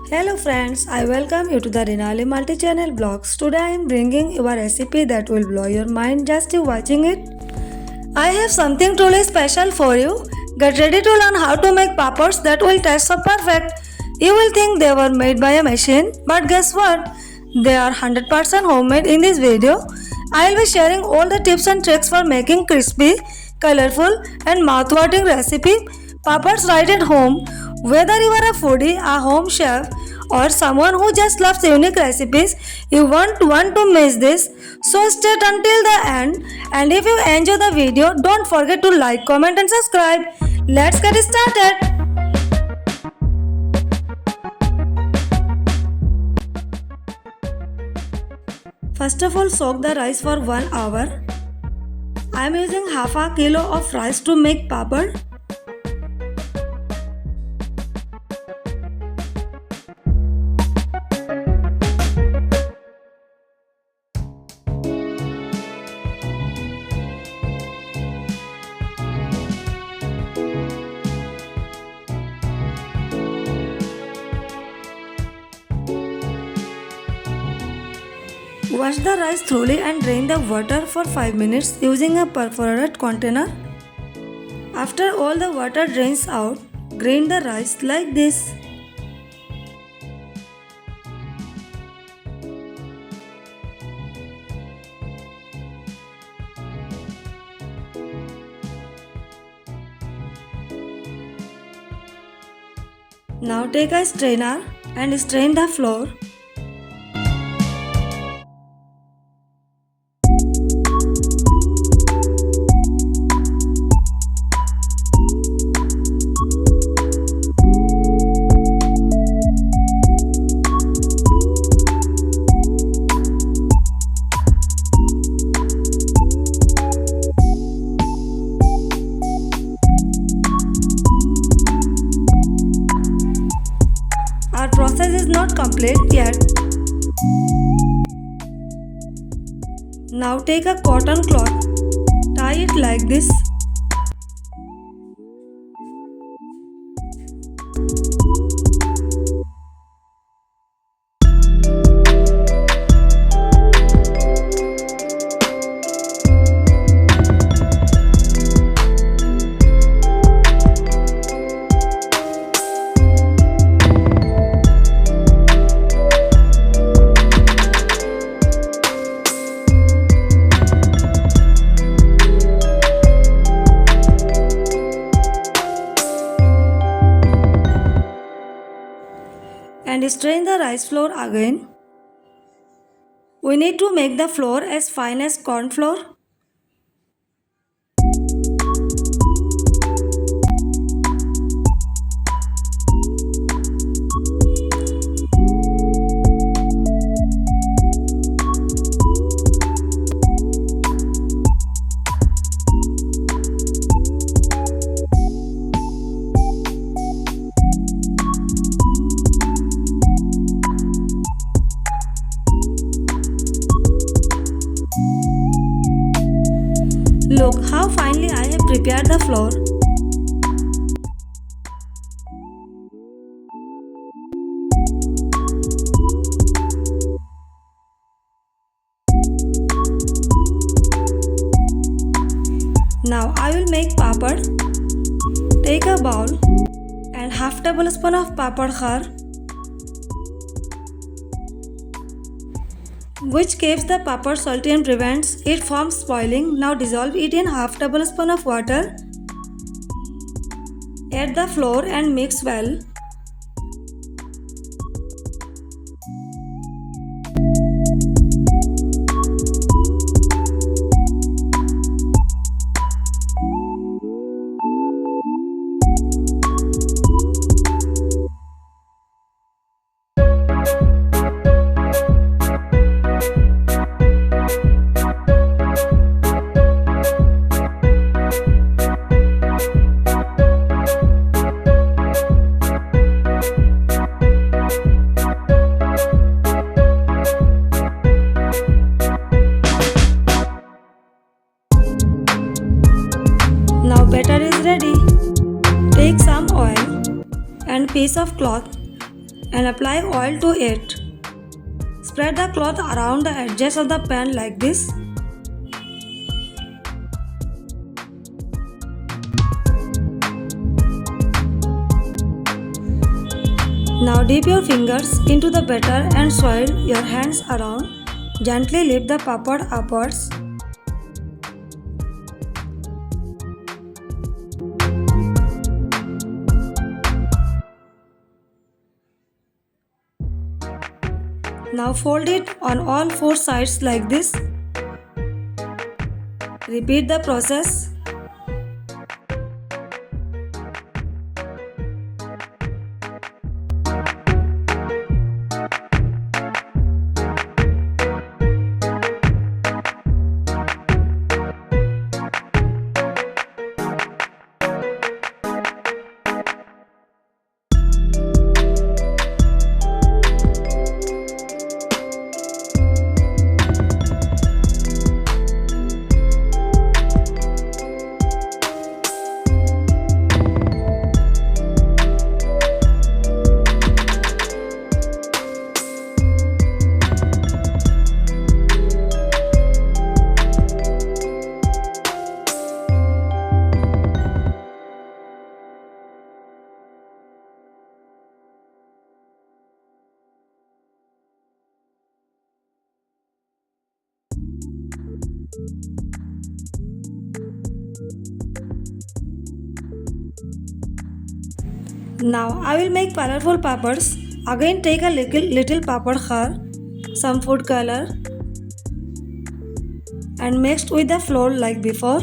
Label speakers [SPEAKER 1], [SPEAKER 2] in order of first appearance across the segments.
[SPEAKER 1] Hello friends, I welcome you to the Renali multi-channel vlogs. Today I am bringing you a recipe that will blow your mind just you watching it. I have something truly special for you. Get ready to learn how to make papads that will taste so perfect. You will think they were made by a machine, but guess what? They are 100% homemade in this video. I will be sharing all the tips and tricks for making crispy, colorful and mouth-watering recipe papads right at home. Whether you are a foodie, a home chef, or someone who just loves unique recipes, you won't want to miss this. So stay until the end. And if you enjoy the video, don't forget to like, comment, and subscribe. Let's get started. First of all, soak the rice for 1 hour. I am using half a kilo of rice to make papad. Wash the rice thoroughly and drain the water for 5 minutes using a perforated container. After all the water drains out, grind the rice like this. Now take a strainer and strain the flour. Our process is not complete yet. Now take a cotton cloth, tie it like this. And strain the rice flour again. We need to make the flour as fine as corn flour. Look how finely I have prepared the flour. Now I will make papad. Take a bowl and half tablespoon of papad khar, which keeps the papad salty and prevents it from spoiling. Now dissolve it in half tablespoon of water. Add the flour and mix well. Now batter is ready. Take some oil and piece of cloth and apply oil to it. Spread the cloth around the edges of the pan like this. Now dip your fingers into the batter and swirl your hands around. Gently lift the papad upwards. Now fold it on all four sides like this. Repeat the process. Now I will make colorful papads. Again take a little papad khar, some food color and mixed with the flour like before.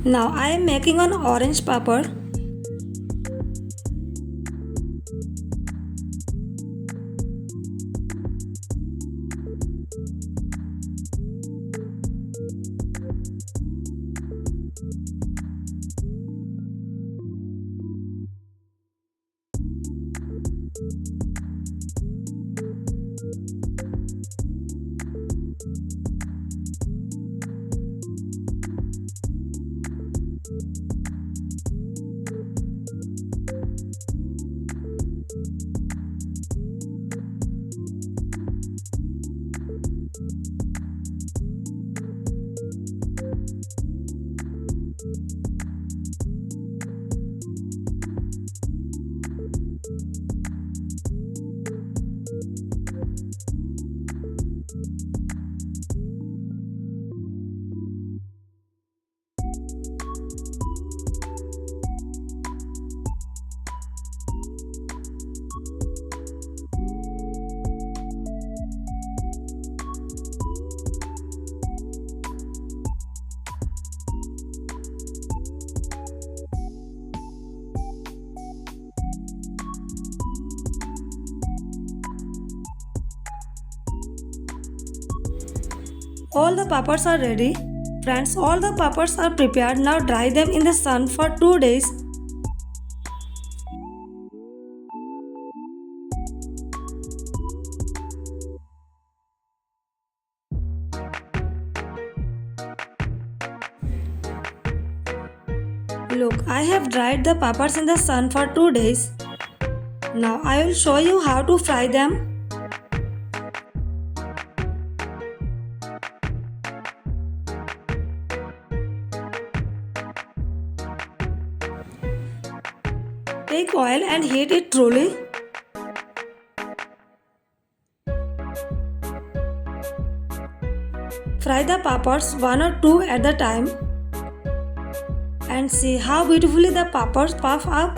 [SPEAKER 1] Now I am making an orange papad. All the papads are ready. Friends, all the papads are prepared. Now dry them in the sun for 2 days. Look, I have dried the papads in the sun for 2 days. Now I will show you how to fry them. Take oil and heat it thoroughly. Fry the papads 1 or 2 at the time. And see how beautifully the papads puff up.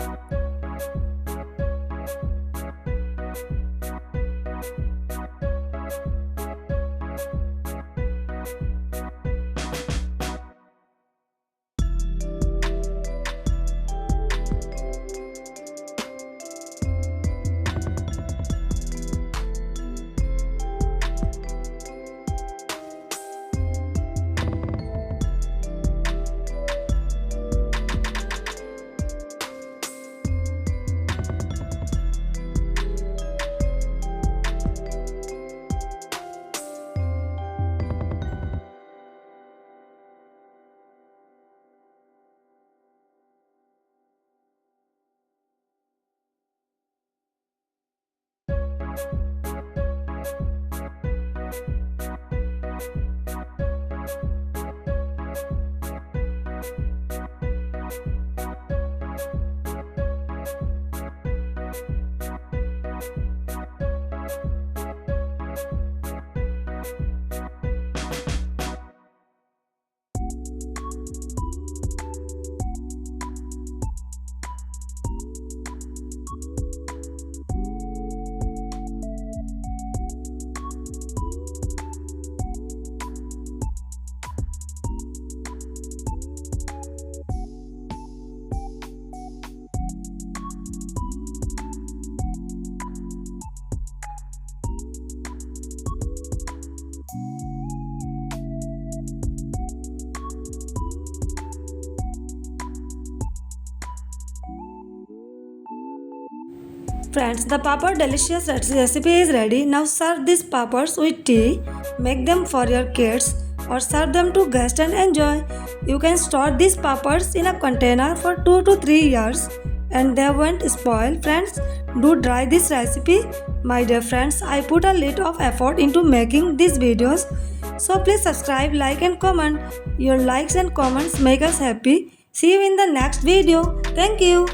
[SPEAKER 1] Friends, the papad delicious recipe is ready. Now serve these papads with tea. Make them for your kids or serve them to guests and enjoy. You can store these papads in a container for 2 to 3 years and they won't spoil. Friends, do try this recipe. My dear friends, I put a lot of effort into making these videos. So please subscribe, like and comment. Your likes and comments make us happy. See you in the next video. Thank you.